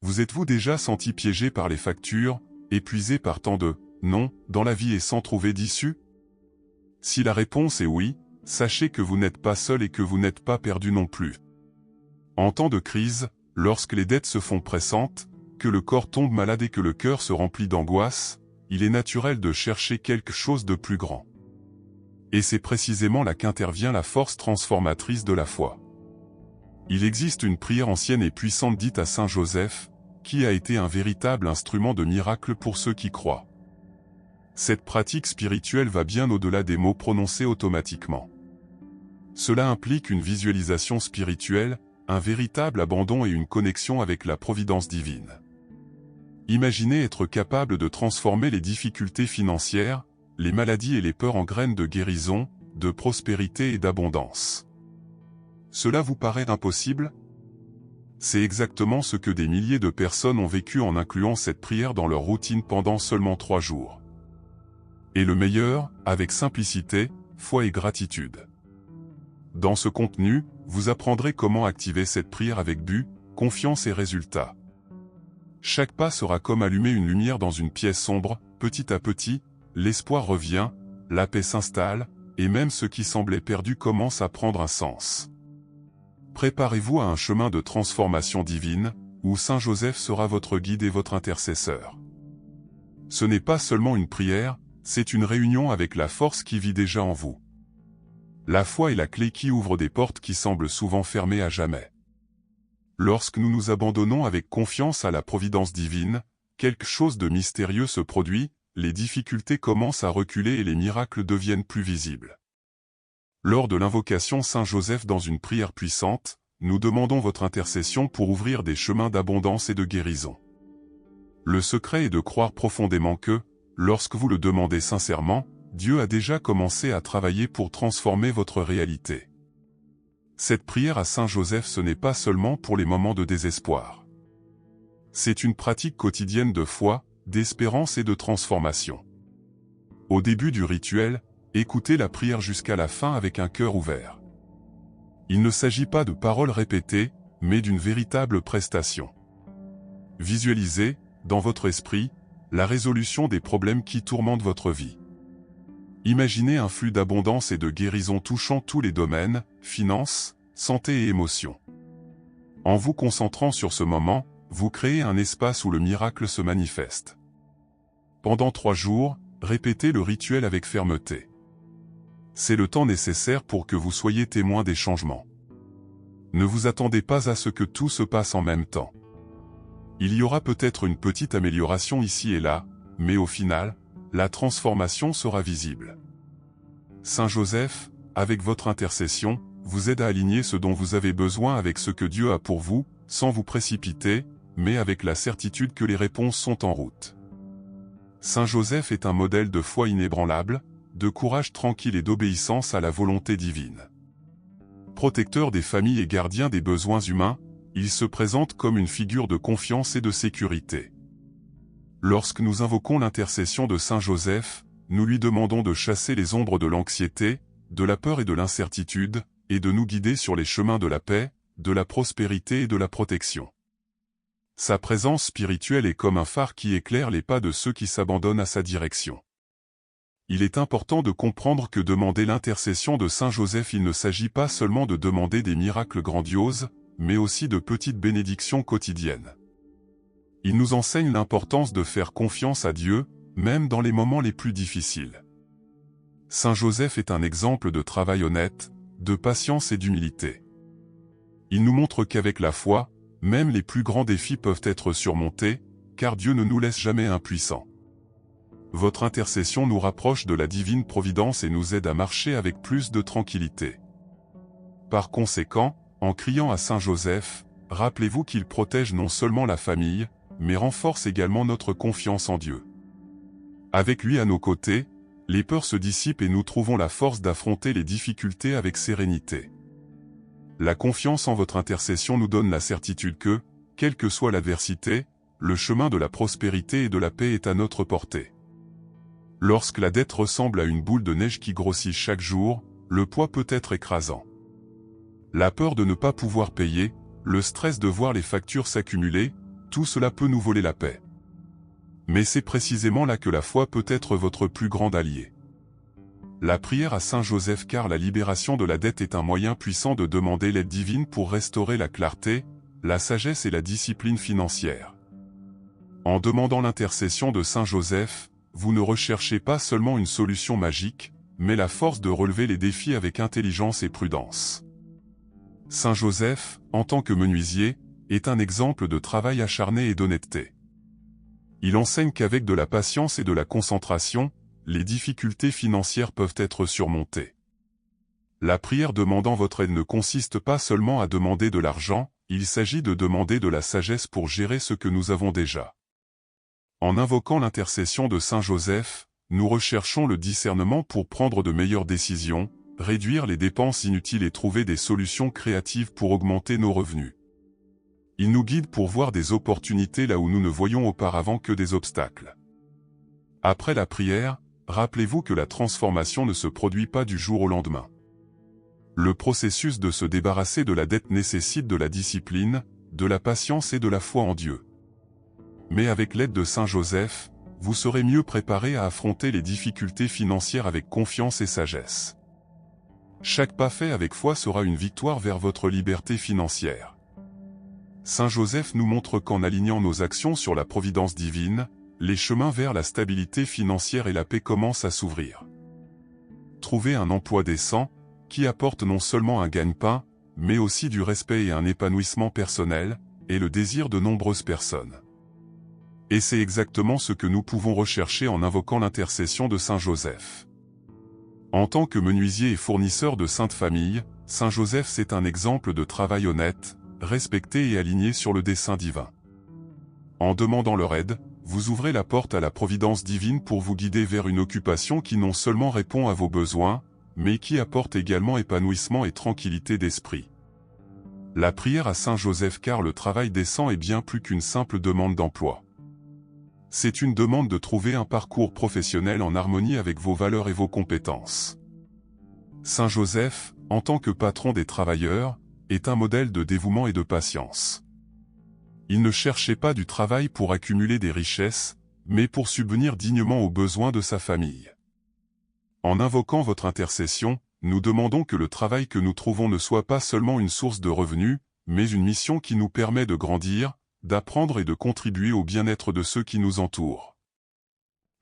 Vous êtes-vous déjà senti piégé par les factures, épuisé par tant de « non » dans la vie et sans trouver d'issue? Si la réponse est oui, sachez que vous n'êtes pas seul et que vous n'êtes pas perdu non plus. En temps de crise, lorsque les dettes se font pressantes, que le corps tombe malade et que le cœur se remplit d'angoisse, il est naturel de chercher quelque chose de plus grand. Et c'est précisément là qu'intervient la force transformatrice de la foi. Il existe une prière ancienne et puissante dite à Saint Joseph, qui a été un véritable instrument de miracle pour ceux qui croient. Cette pratique spirituelle va bien au-delà des mots prononcés automatiquement. Cela implique une visualisation spirituelle, un véritable abandon et une connexion avec la providence divine. Imaginez être capable de transformer les difficultés financières, les maladies et les peurs en graines de guérison, de prospérité et d'abondance. Cela vous paraît impossible? C'est exactement ce que des milliers de personnes ont vécu en incluant cette prière dans leur routine pendant seulement 3 jours. Et le meilleur, avec simplicité, foi et gratitude. Dans ce contenu, vous apprendrez comment activer cette prière avec but, confiance et résultat. Chaque pas sera comme allumer une lumière dans une pièce sombre, petit à petit, l'espoir revient, la paix s'installe, et même ce qui semblait perdu commence à prendre un sens. Préparez-vous à un chemin de transformation divine, où Saint Joseph sera votre guide et votre intercesseur. Ce n'est pas seulement une prière, c'est une réunion avec la force qui vit déjà en vous. La foi est la clé qui ouvre des portes qui semblent souvent fermées à jamais. Lorsque nous nous abandonnons avec confiance à la providence divine, quelque chose de mystérieux se produit, les difficultés commencent à reculer et les miracles deviennent plus visibles. Lors de l'invocation Saint Joseph dans une prière puissante, nous demandons votre intercession pour ouvrir des chemins d'abondance et de guérison. Le secret est de croire profondément que, lorsque vous le demandez sincèrement, Dieu a déjà commencé à travailler pour transformer votre réalité. Cette prière à Saint Joseph ce n'est pas seulement pour les moments de désespoir. C'est une pratique quotidienne de foi, d'espérance et de transformation. Au début du rituel, écoutez la prière jusqu'à la fin avec un cœur ouvert. Il ne s'agit pas de paroles répétées, mais d'une véritable prestation. Visualisez, dans votre esprit, la résolution des problèmes qui tourmentent votre vie. Imaginez un flux d'abondance et de guérison touchant tous les domaines, finances, santé et émotions. En vous concentrant sur ce moment, vous créez un espace où le miracle se manifeste. Pendant 3 jours, répétez le rituel avec fermeté. C'est le temps nécessaire pour que vous soyez témoin des changements. Ne vous attendez pas à ce que tout se passe en même temps. Il y aura peut-être une petite amélioration ici et là, mais au final, la transformation sera visible. Saint Joseph, avec votre intercession, vous aide à aligner ce dont vous avez besoin avec ce que Dieu a pour vous, sans vous précipiter, mais avec la certitude que les réponses sont en route. Saint Joseph est un modèle de foi inébranlable, de courage tranquille et d'obéissance à la volonté divine. Protecteur des familles et gardien des besoins humains, il se présente comme une figure de confiance et de sécurité. Lorsque nous invoquons l'intercession de Saint Joseph, nous lui demandons de chasser les ombres de l'anxiété, de la peur et de l'incertitude, et de nous guider sur les chemins de la paix, de la prospérité et de la protection. Sa présence spirituelle est comme un phare qui éclaire les pas de ceux qui s'abandonnent à sa direction. Il est important de comprendre que demander l'intercession de Saint Joseph, il ne s'agit pas seulement de demander des miracles grandioses, mais aussi de petites bénédictions quotidiennes. Il nous enseigne l'importance de faire confiance à Dieu, même dans les moments les plus difficiles. Saint Joseph est un exemple de travail honnête, de patience et d'humilité. Il nous montre qu'avec la foi, même les plus grands défis peuvent être surmontés, car Dieu ne nous laisse jamais impuissants. Votre intercession nous rapproche de la divine providence et nous aide à marcher avec plus de tranquillité. Par conséquent, en criant à Saint Joseph, rappelez-vous qu'il protège non seulement la famille, mais renforce également notre confiance en Dieu. Avec lui à nos côtés, les peurs se dissipent et nous trouvons la force d'affronter les difficultés avec sérénité. La confiance en votre intercession nous donne la certitude que, quelle que soit l'adversité, le chemin de la prospérité et de la paix est à notre portée. Lorsque la dette ressemble à une boule de neige qui grossit chaque jour, le poids peut être écrasant. La peur de ne pas pouvoir payer, le stress de voir les factures s'accumuler, tout cela peut nous voler la paix. Mais c'est précisément là que la foi peut être votre plus grand allié. La prière à Saint Joseph, car la libération de la dette est un moyen puissant de demander l'aide divine pour restaurer la clarté, la sagesse et la discipline financière. En demandant l'intercession de Saint Joseph, vous ne recherchez pas seulement une solution magique, mais la force de relever les défis avec intelligence et prudence. Saint Joseph, en tant que menuisier, est un exemple de travail acharné et d'honnêteté. Il enseigne qu'avec de la patience et de la concentration, les difficultés financières peuvent être surmontées. La prière demandant votre aide ne consiste pas seulement à demander de l'argent, il s'agit de demander de la sagesse pour gérer ce que nous avons déjà. En invoquant l'intercession de Saint Joseph, nous recherchons le discernement pour prendre de meilleures décisions, réduire les dépenses inutiles et trouver des solutions créatives pour augmenter nos revenus. Il nous guide pour voir des opportunités là où nous ne voyions auparavant que des obstacles. Après la prière, rappelez-vous que la transformation ne se produit pas du jour au lendemain. Le processus de se débarrasser de la dette nécessite de la discipline, de la patience et de la foi en Dieu. Mais avec l'aide de Saint Joseph, vous serez mieux préparé à affronter les difficultés financières avec confiance et sagesse. Chaque pas fait avec foi sera une victoire vers votre liberté financière. Saint Joseph nous montre qu'en alignant nos actions sur la providence divine, les chemins vers la stabilité financière et la paix commencent à s'ouvrir. Trouvez un emploi décent, qui apporte non seulement un gagne-pain, mais aussi du respect et un épanouissement personnel, et le désir de nombreuses personnes. Et c'est exactement ce que nous pouvons rechercher en invoquant l'intercession de Saint Joseph. En tant que menuisier et fournisseur de Sainte Famille, Saint Joseph c'est un exemple de travail honnête, respecté et aligné sur le dessein divin. En demandant leur aide, vous ouvrez la porte à la providence divine pour vous guider vers une occupation qui non seulement répond à vos besoins, mais qui apporte également épanouissement et tranquillité d'esprit. La prière à Saint Joseph, car le travail décent est bien plus qu'une simple demande d'emploi. C'est une demande de trouver un parcours professionnel en harmonie avec vos valeurs et vos compétences. Saint Joseph, en tant que patron des travailleurs, est un modèle de dévouement et de patience. Il ne cherchait pas du travail pour accumuler des richesses, mais pour subvenir dignement aux besoins de sa famille. En invoquant votre intercession, nous demandons que le travail que nous trouvons ne soit pas seulement une source de revenus, mais une mission qui nous permet de grandir, d'apprendre et de contribuer au bien-être de ceux qui nous entourent.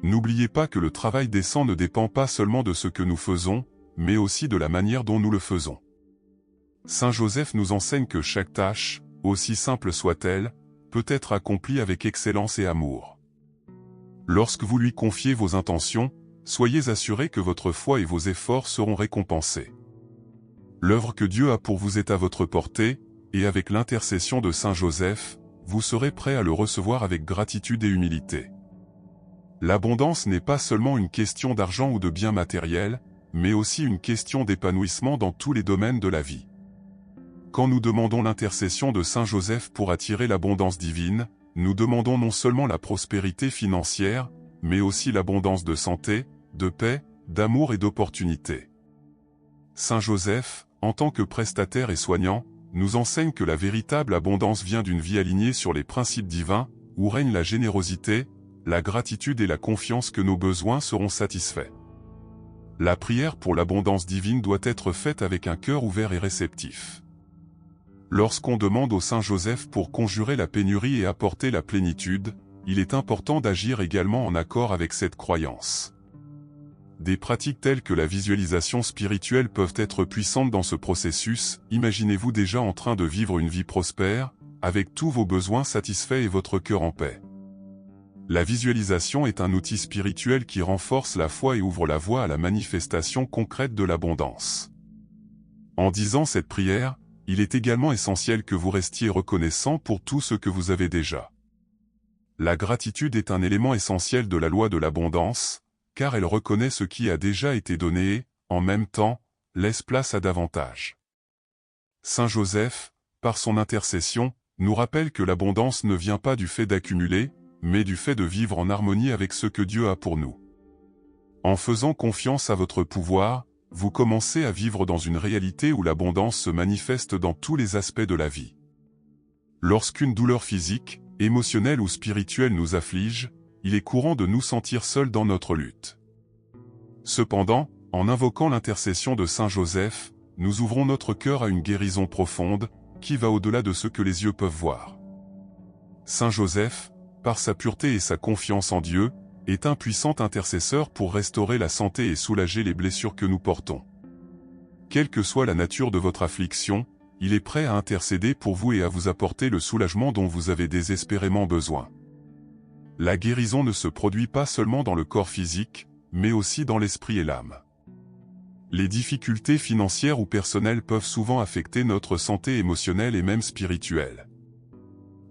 N'oubliez pas que le travail décent ne dépend pas seulement de ce que nous faisons, mais aussi de la manière dont nous le faisons. Saint Joseph nous enseigne que chaque tâche, aussi simple soit-elle, peut être accomplie avec excellence et amour. Lorsque vous lui confiez vos intentions, soyez assurés que votre foi et vos efforts seront récompensés. L'œuvre que Dieu a pour vous est à votre portée, et avec l'intercession de Saint Joseph, vous serez prêt à le recevoir avec gratitude et humilité. L'abondance n'est pas seulement une question d'argent ou de biens matériels, mais aussi une question d'épanouissement dans tous les domaines de la vie. Quand nous demandons l'intercession de Saint Joseph pour attirer l'abondance divine, nous demandons non seulement la prospérité financière, mais aussi l'abondance de santé, de paix, d'amour et d'opportunités. Saint Joseph, en tant que prestataire et soignant, nous enseigne que la véritable abondance vient d'une vie alignée sur les principes divins, où règne la générosité, la gratitude et la confiance que nos besoins seront satisfaits. La prière pour l'abondance divine doit être faite avec un cœur ouvert et réceptif. Lorsqu'on demande au Saint Joseph pour conjurer la pénurie et apporter la plénitude, il est important d'agir également en accord avec cette croyance. Des pratiques telles que la visualisation spirituelle peuvent être puissantes dans ce processus. Imaginez-vous déjà en train de vivre une vie prospère, avec tous vos besoins satisfaits et votre cœur en paix. La visualisation est un outil spirituel qui renforce la foi et ouvre la voie à la manifestation concrète de l'abondance. En disant cette prière, il est également essentiel que vous restiez reconnaissant pour tout ce que vous avez déjà. La gratitude est un élément essentiel de la loi de l'abondance, car elle reconnaît ce qui a déjà été donné et, en même temps, laisse place à davantage. Saint Joseph, par son intercession, nous rappelle que l'abondance ne vient pas du fait d'accumuler, mais du fait de vivre en harmonie avec ce que Dieu a pour nous. En faisant confiance à votre pouvoir, vous commencez à vivre dans une réalité où l'abondance se manifeste dans tous les aspects de la vie. Lorsqu'une douleur physique, émotionnelle ou spirituelle nous afflige, il est courant de nous sentir seuls dans notre lutte. Cependant, en invoquant l'intercession de Saint Joseph, nous ouvrons notre cœur à une guérison profonde, qui va au-delà de ce que les yeux peuvent voir. Saint Joseph, par sa pureté et sa confiance en Dieu, est un puissant intercesseur pour restaurer la santé et soulager les blessures que nous portons. Quelle que soit la nature de votre affliction, il est prêt à intercéder pour vous et à vous apporter le soulagement dont vous avez désespérément besoin. La guérison ne se produit pas seulement dans le corps physique, mais aussi dans l'esprit et l'âme. Les difficultés financières ou personnelles peuvent souvent affecter notre santé émotionnelle et même spirituelle.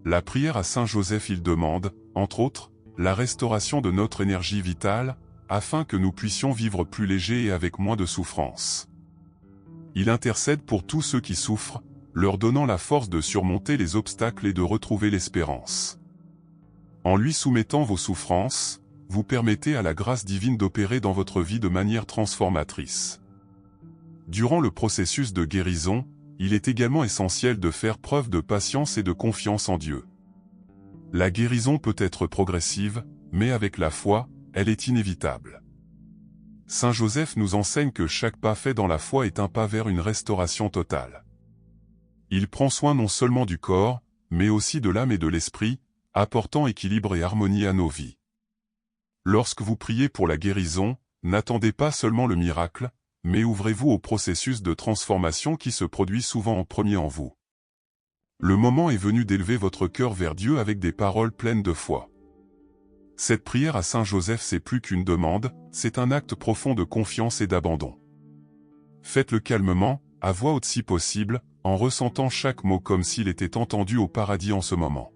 La prière à Saint Joseph, il demande, entre autres, la restauration de notre énergie vitale, afin que nous puissions vivre plus léger et avec moins de souffrance. Il intercède pour tous ceux qui souffrent, leur donnant la force de surmonter les obstacles et de retrouver l'espérance. En lui soumettant vos souffrances, vous permettez à la grâce divine d'opérer dans votre vie de manière transformatrice. Durant le processus de guérison, il est également essentiel de faire preuve de patience et de confiance en Dieu. La guérison peut être progressive, mais avec la foi, elle est inévitable. Saint Joseph nous enseigne que chaque pas fait dans la foi est un pas vers une restauration totale. Il prend soin non seulement du corps, mais aussi de l'âme et de l'esprit, apportant équilibre et harmonie à nos vies. Lorsque vous priez pour la guérison, n'attendez pas seulement le miracle, mais ouvrez-vous au processus de transformation qui se produit souvent en premier en vous. Le moment est venu d'élever votre cœur vers Dieu avec des paroles pleines de foi. Cette prière à Saint Joseph, c'est plus qu'une demande, c'est un acte profond de confiance et d'abandon. Faites-le calmement, à voix haute si possible, en ressentant chaque mot comme s'il était entendu au paradis en ce moment.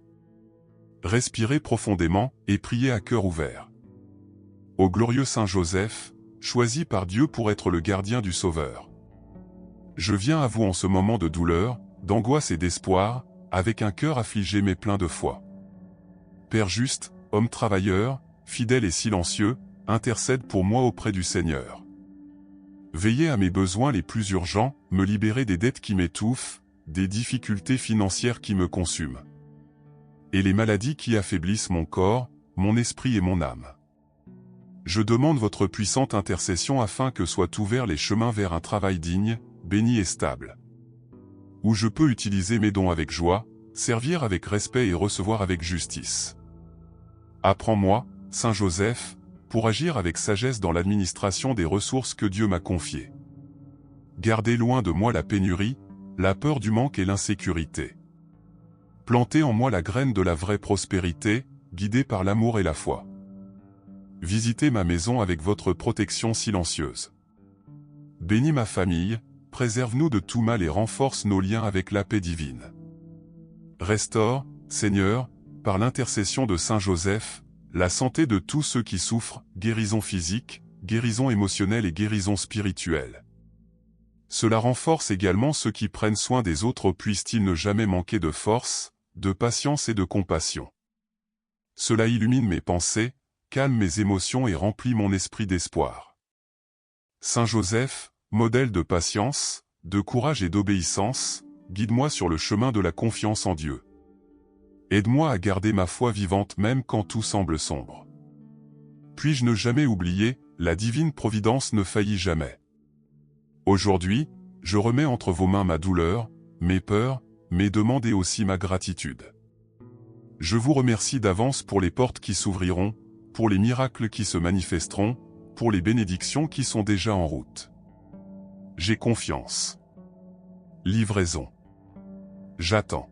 Respirez profondément et priez à cœur ouvert. Ô glorieux Saint Joseph, choisi par Dieu pour être le gardien du Sauveur. Je viens à vous en ce moment de douleur, d'angoisse et d'espoir, avec un cœur affligé mais plein de foi. Père juste, homme travailleur, fidèle et silencieux, intercède pour moi auprès du Seigneur. Veillez à mes besoins les plus urgents, me libérer des dettes qui m'étouffent, des difficultés financières qui me consument. Et les maladies qui affaiblissent mon corps, mon esprit et mon âme. Je demande votre puissante intercession afin que soient ouverts les chemins vers un travail digne, béni et stable. Où je peux utiliser mes dons avec joie, servir avec respect et recevoir avec justice. Apprends-moi, Saint Joseph, pour agir avec sagesse dans l'administration des ressources que Dieu m'a confiées. Gardez loin de moi la pénurie, la peur du manque et l'insécurité. Plantez en moi la graine de la vraie prospérité, guidée par l'amour et la foi. Visitez ma maison avec votre protection silencieuse. Bénis ma famille, préserve-nous de tout mal et renforce nos liens avec la paix divine. Restaure, Seigneur, par l'intercession de Saint Joseph, la santé de tous ceux qui souffrent, guérison physique, guérison émotionnelle et guérison spirituelle. Cela renforce également ceux qui prennent soin des autres, puissent-ils ne jamais manquer de force, de patience et de compassion. Cela illumine mes pensées, calme mes émotions et remplit mon esprit d'espoir. Saint Joseph, modèle de patience, de courage et d'obéissance, guide-moi sur le chemin de la confiance en Dieu. Aide-moi à garder ma foi vivante même quand tout semble sombre. Puis-je ne jamais oublier, la divine providence ne faillit jamais. Aujourd'hui, je remets entre vos mains ma douleur, mes peurs, mes demandes et aussi ma gratitude. Je vous remercie d'avance pour les portes qui s'ouvriront, pour les miracles qui se manifesteront, pour les bénédictions qui sont déjà en route. J'ai confiance. Livraison. J'attends.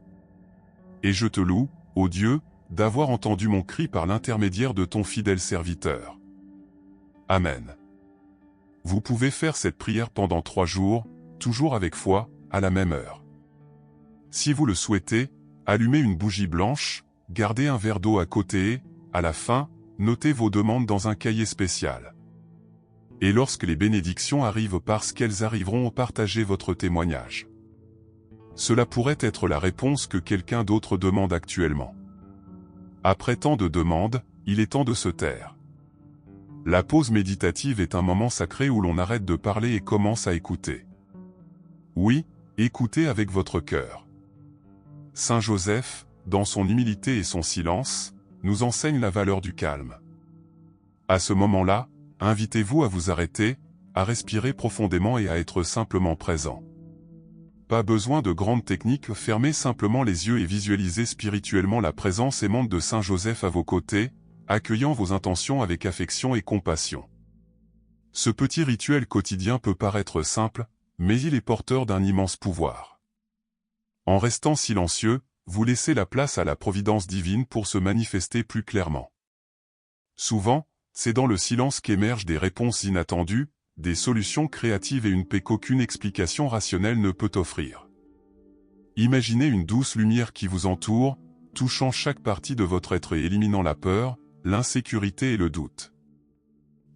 Et je te loue, ô Dieu, d'avoir entendu mon cri par l'intermédiaire de ton fidèle serviteur. Amen. Vous pouvez faire cette prière pendant 3 jours, toujours avec foi, à la même heure. Si vous le souhaitez, allumez une bougie blanche, gardez un verre d'eau à côté et, à la fin, notez vos demandes dans un cahier spécial. Et lorsque les bénédictions arrivent parce qu'elles arriveront, partagez votre témoignage. Cela pourrait être la réponse que quelqu'un d'autre demande actuellement. Après tant de demandes, il est temps de se taire. La pause méditative est un moment sacré où l'on arrête de parler et commence à écouter. Oui, écoutez avec votre cœur. Saint Joseph, dans son humilité et son silence, nous enseigne la valeur du calme. À ce moment-là, invitez-vous à vous arrêter, à respirer profondément et à être simplement présent. Pas besoin de grandes techniques, fermez simplement les yeux et visualisez spirituellement la présence aimante de Saint Joseph à vos côtés, accueillant vos intentions avec affection et compassion. Ce petit rituel quotidien peut paraître simple, mais il est porteur d'un immense pouvoir. En restant silencieux, vous laissez la place à la providence divine pour se manifester plus clairement. Souvent, c'est dans le silence qu'émergent des réponses inattendues, des solutions créatives et une paix qu'aucune explication rationnelle ne peut offrir. Imaginez une douce lumière qui vous entoure, touchant chaque partie de votre être et éliminant la peur, l'insécurité et le doute.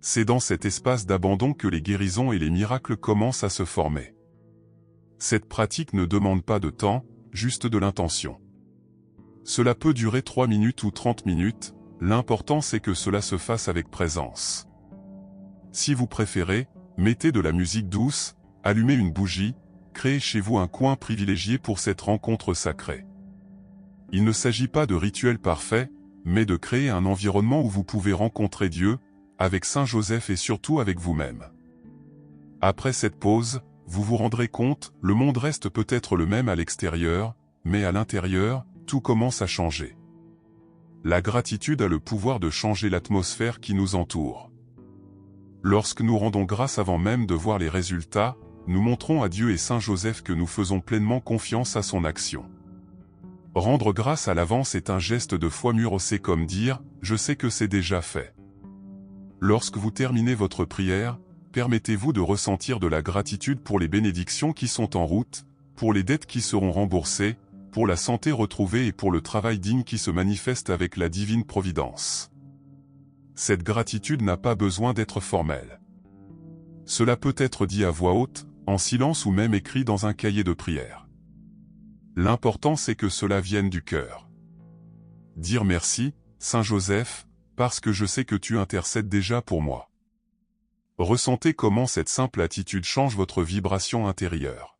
C'est dans cet espace d'abandon que les guérisons et les miracles commencent à se former. Cette pratique ne demande pas de temps, juste de l'intention. Cela peut durer 3 minutes ou 30 minutes, l'important c'est que cela se fasse avec présence. Si vous préférez, mettez de la musique douce, allumez une bougie, créez chez vous un coin privilégié pour cette rencontre sacrée. Il ne s'agit pas de rituel parfait, mais de créer un environnement où vous pouvez rencontrer Dieu, avec Saint Joseph et surtout avec vous-même. Après cette pause, vous vous rendrez compte, le monde reste peut-être le même à l'extérieur, mais à l'intérieur, tout commence à changer. La gratitude a le pouvoir de changer l'atmosphère qui nous entoure. Lorsque nous rendons grâce avant même de voir les résultats, nous montrons à Dieu et Saint Joseph que nous faisons pleinement confiance à son action. Rendre grâce à l'avance est un geste de foi mûr, c'est comme dire « je sais que c'est déjà fait ». Lorsque vous terminez votre prière, permettez-vous de ressentir de la gratitude pour les bénédictions qui sont en route, pour les dettes qui seront remboursées, pour la santé retrouvée et pour le travail digne qui se manifeste avec la divine providence. Cette gratitude n'a pas besoin d'être formelle. Cela peut être dit à voix haute, en silence ou même écrit dans un cahier de prière. L'important c'est que cela vienne du cœur. Dire merci, Saint Joseph, parce que je sais que tu intercèdes déjà pour moi. Ressentez comment cette simple attitude change votre vibration intérieure.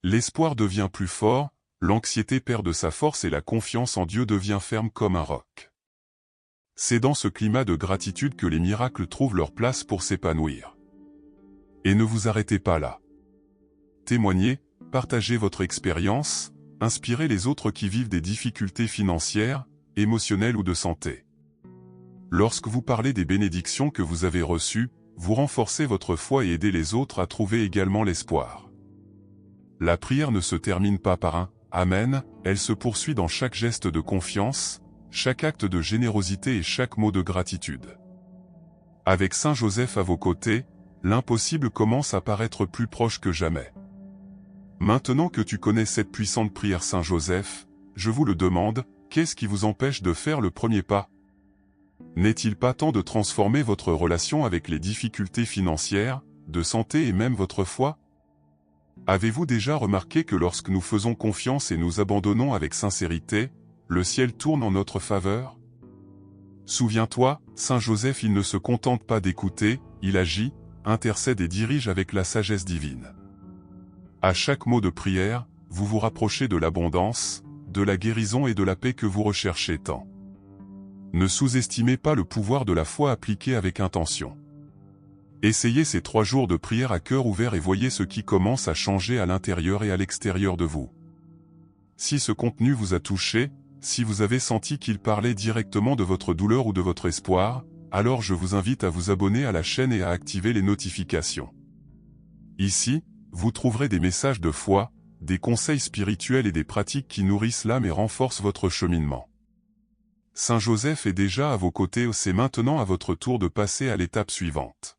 L'espoir devient plus fort, l'anxiété perd de sa force et la confiance en Dieu devient ferme comme un roc. C'est dans ce climat de gratitude que les miracles trouvent leur place pour s'épanouir. Et ne vous arrêtez pas là. Témoignez, partagez votre expérience, inspirez les autres qui vivent des difficultés financières, émotionnelles ou de santé. Lorsque vous parlez des bénédictions que vous avez reçues, vous renforcez votre foi et aidez les autres à trouver également l'espoir. La prière ne se termine pas par un « Amen », elle se poursuit dans chaque geste de confiance, chaque acte de générosité et chaque mot de gratitude. Avec Saint Joseph à vos côtés, l'impossible commence à paraître plus proche que jamais. Maintenant que tu connais cette puissante prière Saint Joseph, je vous le demande, qu'est-ce qui vous empêche de faire le premier pas ? N'est-il pas temps de transformer votre relation avec les difficultés financières, de santé et même votre foi ? Avez-vous déjà remarqué que lorsque nous faisons confiance et nous abandonnons avec sincérité, le ciel tourne en notre faveur ? Souviens-toi, Saint Joseph il ne se contente pas d'écouter, il agit, intercède et dirige avec la sagesse divine. À chaque mot de prière, vous vous rapprochez de l'abondance, de la guérison et de la paix que vous recherchez tant. Ne sous-estimez pas le pouvoir de la foi appliquée avec intention. Essayez ces 3 jours de prière à cœur ouvert et voyez ce qui commence à changer à l'intérieur et à l'extérieur de vous. Si ce contenu vous a touché, si vous avez senti qu'il parlait directement de votre douleur ou de votre espoir, alors je vous invite à vous abonner à la chaîne et à activer les notifications. Ici, vous trouverez des messages de foi, des conseils spirituels et des pratiques qui nourrissent l'âme et renforcent votre cheminement. Saint Joseph est déjà à vos côtés, c'est maintenant à votre tour de passer à l'étape suivante.